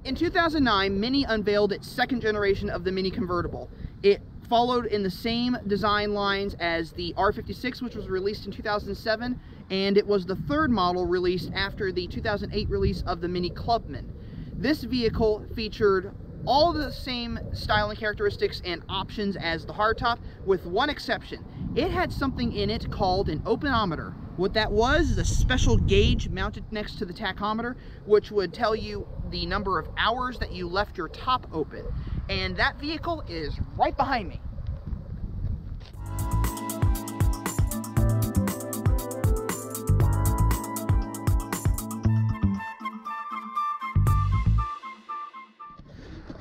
In 2009, Mini unveiled its second generation of the Mini Convertible. It followed in the same design lines as the R56, which was released in 2007, and it was the third model released after the 2008 release of the Mini Clubman. This vehicle featured all the same styling characteristics and options as the hardtop, with one exception. It had something in it called an openometer. What that was is a special gauge mounted next to the tachometer, which would tell you the number of hours that you left your top open. And that vehicle is right behind me.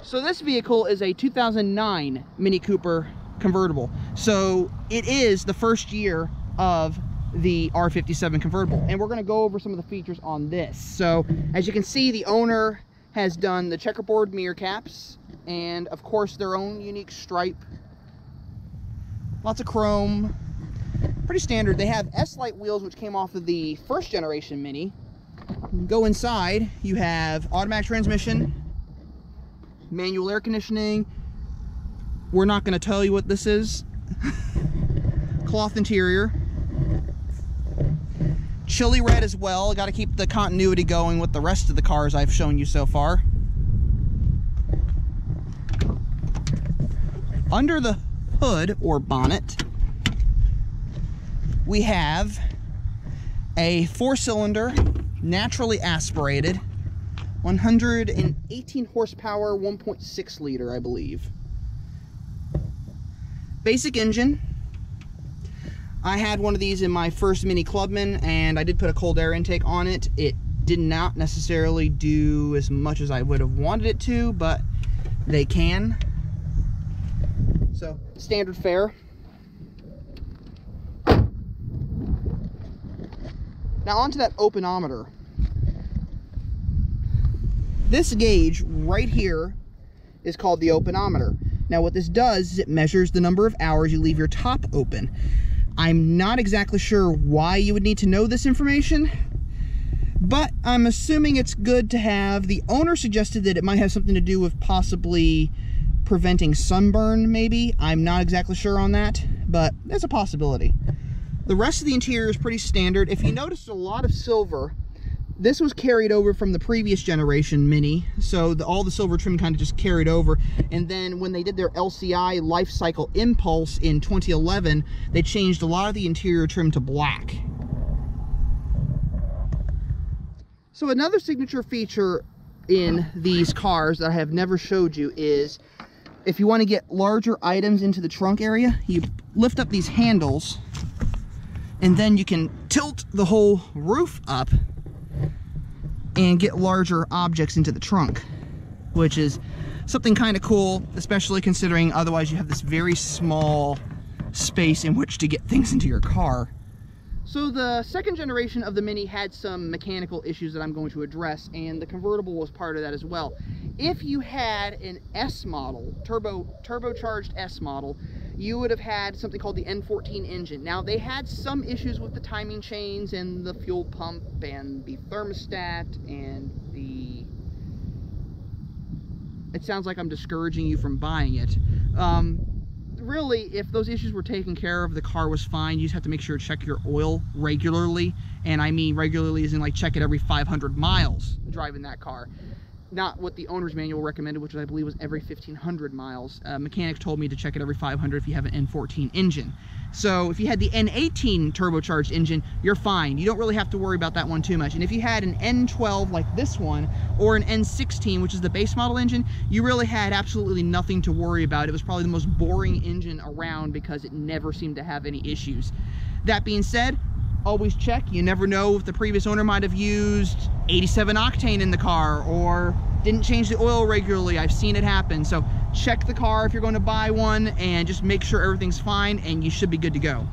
So this vehicle is a 2009 Mini Cooper Convertible. So it is the first year of the R57 Convertible, and we're going to go over some of the features on this. So as you can see, the owner has done the checkerboard mirror caps and of course their own unique stripe. Lots of chrome, pretty standard. They have S-Lite wheels, which came off of the first generation Mini. Go inside, you have automatic transmission, manual air conditioning. We're not going to tell you what this is. Cloth interior, chili red as well. Got to keep the continuity going with the rest of the cars I've shown you so far. Under the hood or bonnet, we have a 4-cylinder, naturally aspirated, 118 horsepower, 1.6 liter, I believe. Basic engine. I had one of these in my first Mini Clubman, and I did put a cold air intake on it. It did not necessarily do as much as I would have wanted it to, but they can. So, standard fare. Now onto that openometer. This gauge right here is called the openometer. Now what this does is it measures the number of hours you leave your top open. I'm not exactly sure why you would need to know this information, but I'm assuming it's good to have. The owner suggested that it might have something to do with possibly preventing sunburn, maybe. I'm not exactly sure on that, but there's a possibility. The rest of the interior is pretty standard. If you notice a lot of silver, this was carried over from the previous generation Mini, so all the silver trim kind of just carried over. And then when they did their LCI Life Cycle Impulse in 2011, they changed a lot of the interior trim to black. So another signature feature in these cars that I have never showed you is, if you want to get larger items into the trunk area, you lift up these handles, and then you can tilt the whole roof up and get larger objects into the trunk, which is something kind of cool, especially considering otherwise you have this very small space in which to get things into your car. So the second generation of the Mini had some mechanical issues that I'm going to address, and the convertible was part of that as well. If you had an S model, turbocharged S model, you would have had something called the N14 engine. Now, they had some issues with the timing chains and the fuel pump and the thermostat and the... It sounds like I'm discouraging you from buying it. Really, if those issues were taken care of, the car was fine. You just have to make sure to check your oil regularly. And I mean regularly as in like check it every 500 miles driving that car. Not what the owner's manual recommended, which I believe was every 1,500 miles. Mechanics told me to check it every 500 if you have an N14 engine. So if you had the N18 turbocharged engine, you're fine. You don't really have to worry about that one too much. And if you had an N12 like this one, or an N16, which is the base model engine, you really had absolutely nothing to worry about. It was probably the most boring engine around because it never seemed to have any issues. That being said, always check. You never know if the previous owner might have used 87 octane in the car or didn't change the oil regularly. I've seen it happen. So check the car if you're going to buy one and just make sure everything's fine, and you should be good to go.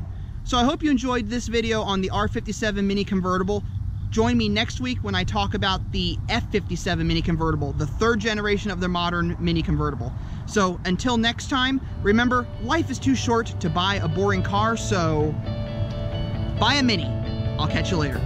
So I hope you enjoyed this video on the R57 Mini Convertible. Join me next week when I talk about the F57 Mini Convertible, the third generation of their modern Mini Convertible. So until next time, remember, life is too short to buy a boring car, so buy a Mini. I'll catch you later.